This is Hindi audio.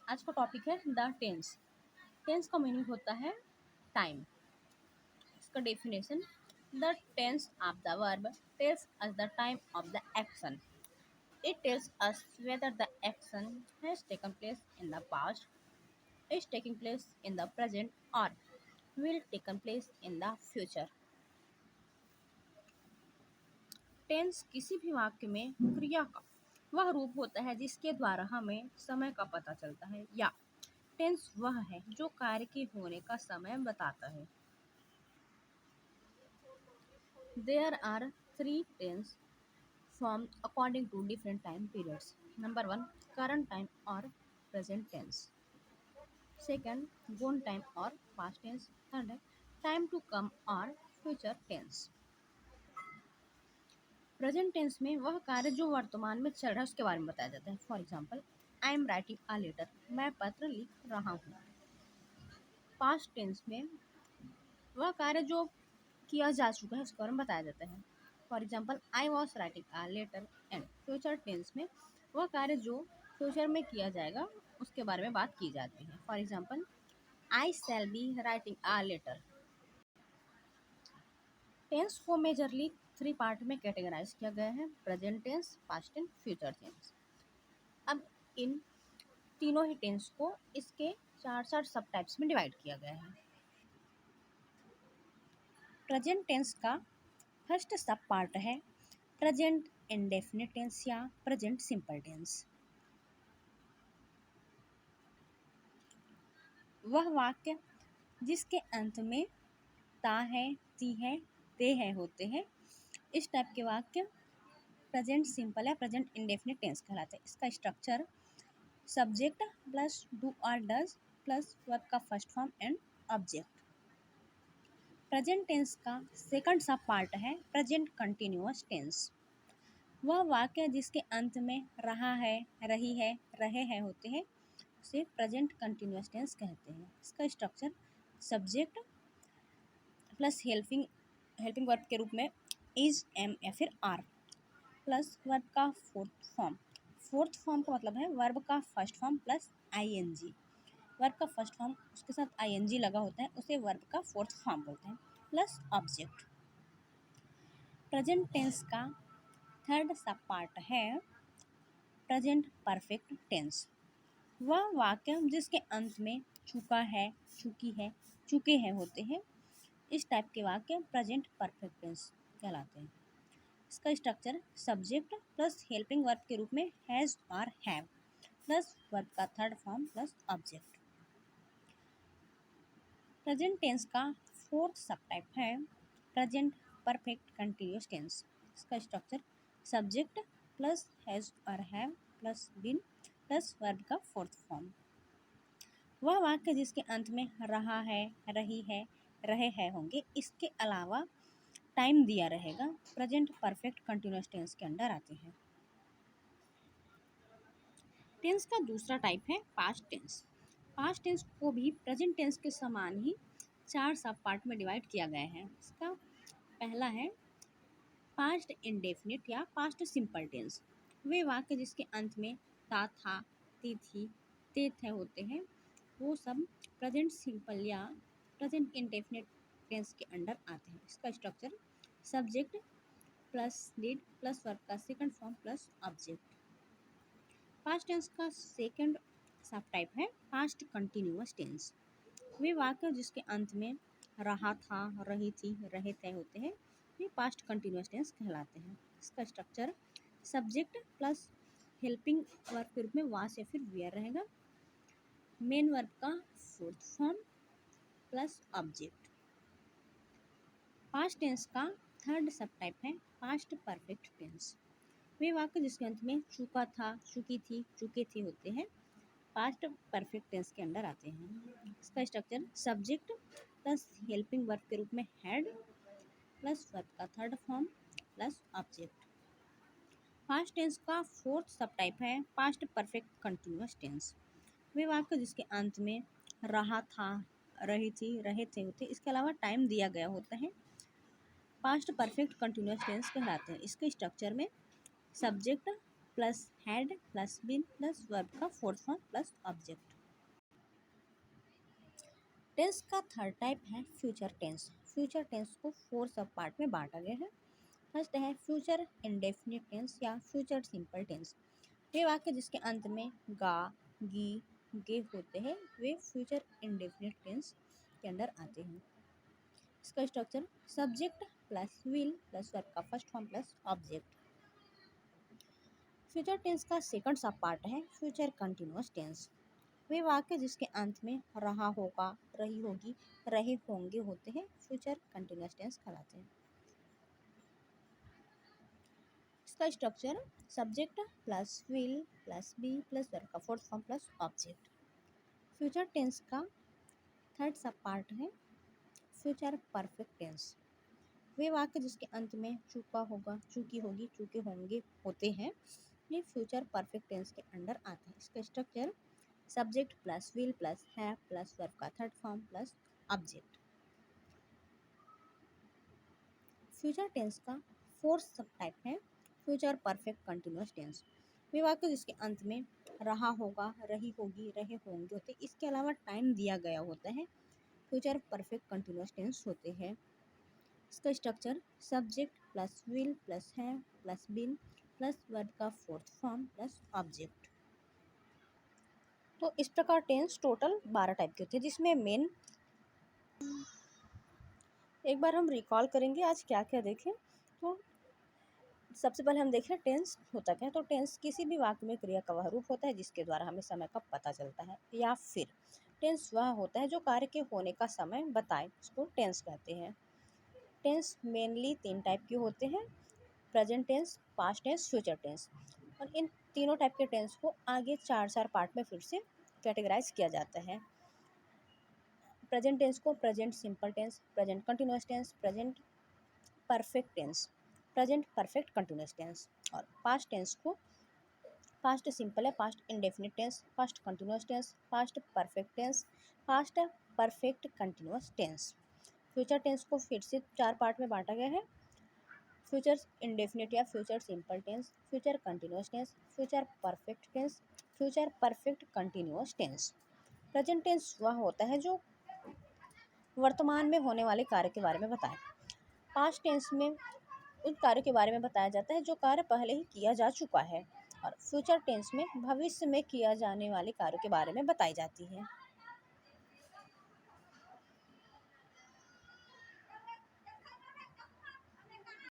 आज का टॉपिक है द टेंस। टेंस का मीनिंग होता है टाइम। इसका definition, the tense of the verb tells us the time of the action. It tells us whether the action has taken place in the past, is taking place in the present, or will taken place in the future. Tense किसी भी वाक्य में क्रिया का वह रूप होता है जिसके द्वारा हमें समय का पता चलता है, या टेंस वह है जो कार्य के होने का समय बताता है। There are three tense forms according to different time periods. Number one, current time or present tense. Second, gone time or past tense. Third, time to come or future tense. Present tense में वह कार्य जो वर्तमान में चल रहा है उसके बारे में बताया जाता है। For example, I am writing a letter, मैं पत्र लिख रहा हूँ। पास्ट टेंस में वह कार्य जो किया जा चुका है उसके बारे में बताया जाता है। For example, I was writing a letter. And future tense में वह कार्य जो फ्यूचर में किया जाएगा उसके बारे में बात की जाती है। For example, I shall be writing a letter. Tense को मेजरली थ्री पार्ट में कैटेगराइज किया गया है, present tense, past tense, future tense. अब इन तीनों ही टेंस को इसके चार चार सब टाइप्स में डिवाइड किया गया है। प्रेजेंट टेंस का फर्स्ट सब पार्ट है प्रेजेंट इंडेफिनिट टेंस या प्रेजेंट सिंपल टेंस। वह वाक्य जिसके अंत में ता है, ती है, ते है होते हैं, इस टाइप के वाक्य प्रेजेंट सिंपल या प्रेजेंट इंडेफिनिट टेंस कहलाते हैं। इसका स्ट्रक्चर सब्जेक्ट प्लस डू और डज प्लस वर्ब का first form and object. Present tense का सेकंड सब पार्ट है प्रेजेंट कंटिन्यूअस टेंस। वह वाक्य जिसके अंत में रहा है, रही है, रहे हैं होते हैं उसे प्रेजेंट कंटिन्यूअस टेंस कहते हैं। इसका structure subject plus helping verb के रूप में इज, एम या फिर आर प्लस वर्ब का फोर्थ फॉर्म। फोर्थ फॉर्म का मतलब है वर्ब का first form plus ING. Verb का फर्स्ट फॉर्म उसके साथ आईएनजी लगा होता है उसे वर्ब का फोर्थ फॉर्म बोलते हैं, प्लस ऑब्जेक्ट। प्रेजेंट टेंस का थर्ड सब पार्ट है प्रेजेंट परफेक्ट टेंस। वह वाक्य जिसके अंत में चुका है, चुकी है, चुके हैं होते हैं, इस टाइप के वाक्य प्रेजेंट परफेक्ट टेंस कहलाते हैं। इसका structure subject plus helping verb के रूप में हैज और हैव प्लस वर्ब का third form plus object. Present tense का फोर्थ सब टाइप है प्रेजेंट परफेक्ट कंटिन्यूअस टेंस। इसका स्ट्रक्चर सब्जेक्ट प्लस हैज और have plus been plus verb का फोर्थ फॉर्म। वह वाक्य जिसके अंत में रहा है, रही है, रहे हैं होंगे, इसके अलावा टाइम दिया रहेगा, प्रेजेंट परफेक्ट कंटिन्यूअस टेंस के अंडर आते हैं। टेंस का दूसरा टाइप है पास्ट टेंस। पास्ट टेंस को भी प्रेजेंट टेंस के समान ही चार सब पार्ट में डिवाइड किया गया है। इसका पहला है पास्ट इंडेफिनिट या पास्ट सिंपल टेंस। वे वाक्य जिसके अंत में ता, था, ती, थी, ते, थे होते हैं वो सब प्रेजेंट सिंपल या प्रेजेंट इंडेफिनिट टेंस के अंडर आते हैं। इसका structure subject plus did plus verb का second form plus object. Past tense का सेकंड सब टाइप है पास्ट कंटिन्यूअस टेंस। वे वाक्य जिसके अंत में रहा था, रही थी, रहे थे होते हैं ये पास्ट कंटिन्यूअस टेंस कहलाते हैं। इसका structure subject plus helping verb के रूप में वास या फिर वेयर रहेगा, मेन वर्ब का fourth form plus object. Past tense का थर्ड सब टाइप है पास्ट परफेक्ट टेंस। वे वाक्य जिसके अंत में चुका था, चुकी थी, चुके थे होते हैं पास्ट परफेक्ट टेंस के अंडर आते हैं। इसका structure subject plus helping verb के रूप में हैड प्लस वर्ब का third form plus object. Past tense का फोर्थ सब टाइप है पास्ट परफेक्ट कंटिन्यूअस टेंस। वे वाक्य जिसके अंत में रहा था, रही थी, रहे थे होते इसके अलावा टाइम दिया गया होता है पास्ट परफेक्ट कंटिन्यूअस टेंस कहलाते हैं। इसके स्ट्रक्चर में subject plus had plus been plus verb का fourth form plus object. Tense का थर्ड टाइप है फ्यूचर टेंस। फ्यूचर टेंस को 4 सब पार्ट में बांटा गया है। फर्स्ट है फ्यूचर इंडेफिनिट टेंस या फ्यूचर सिंपल टेंस। वे वाक्य जिसके अंत में गा, गी, गे होते हैं वे फ्यूचर इंडेफिनिट टेंस के अंडर आते हैं। इसका structure subject plus will plus verb का first form plus object. Future tense का सेकंड सब पार्ट है फ्यूचर कंटिन्यूअस टेंस। वे वाक्य जिसके अंत में रहा होगा, रही होगी, रहे होंगे होते हैं फ्यूचर कंटिन्यूअस टेंस कहलाते हैं। इसका structure subject plus will plus be plus verb का fourth form plus object. Future tense का थर्ड सब पार्ट है फ्यूचर परफेक्ट टेंस। वे वाक्य जिसके अंत में चूका होगा, चूकी होगी, चूके होंगे होते हैं ये फ्यूचर परफेक्ट टेंस के अंडर आते हैं। इसका structure subject plus will plus have plus verb का third form plus object. Future tense का फोर्थ सब टाइप है फ्यूचर परफेक्ट कंटिन्यूअस टेंस। वे वाक्य जिसके अंत में रहा होगा, रही होगी, रहे होंगे होते इसके अलावा टाइम दिया गया होता है फ्यूचर परफेक्ट कंटिन्यूअस टेंस होते हैं। इसका structure subject plus will plus have plus bin plus verb का फोर्थ फॉर्म प्लस ऑब्जेक्ट। तो इस प्रकार टेंस टोटल 12 टाइप के होते हैं जिसमें मेन एक बार हम रिकॉल करेंगे आज क्या क्या देखें। तो सबसे पहले हम देखें टेंस होता क्या है। तो टेंस किसी भी वाक्य में क्रिया का वह रूप होता है जिसके द्वारा हमें समय का पता चलता है, या फिर टेंस वह होता है जो कार्य के होने का समय बताए, उसको टेंस कहते हैं। टेंस मेनली 3 टाइप के होते हैं present tense, past tense, future tense. और इन तीनों टाइप के टेंस को आगे 4 पार्ट में फिर से कैटेगराइज किया जाता है। प्रेजेंट टेंस को present simple tense, present continuous tense, present perfect tense, present perfect continuous tense. और पास्ट टेंस को पास्ट सिंपल है, past indefinite tense, past continuous tense, past perfect tense, past perfect continuous tense. Future tense को फिर से 4 पार्ट में बांटा गया है फ्यूचर इंडेफिनिट या future simple tense, future continuous tense, future perfect tense, future perfect continuous tense. Present tense वह होता है जो वर्तमान में होने वाले कार्य के बारे में बताएं। पास्ट टेंस में उन कार्य के बारे में बताया जाता है जो कार्य पहले ही किया जा चुका है। और फ्यूचर टेंस में भविष्य में किया जाने वाले कार्य के बारे में बताई जाती है।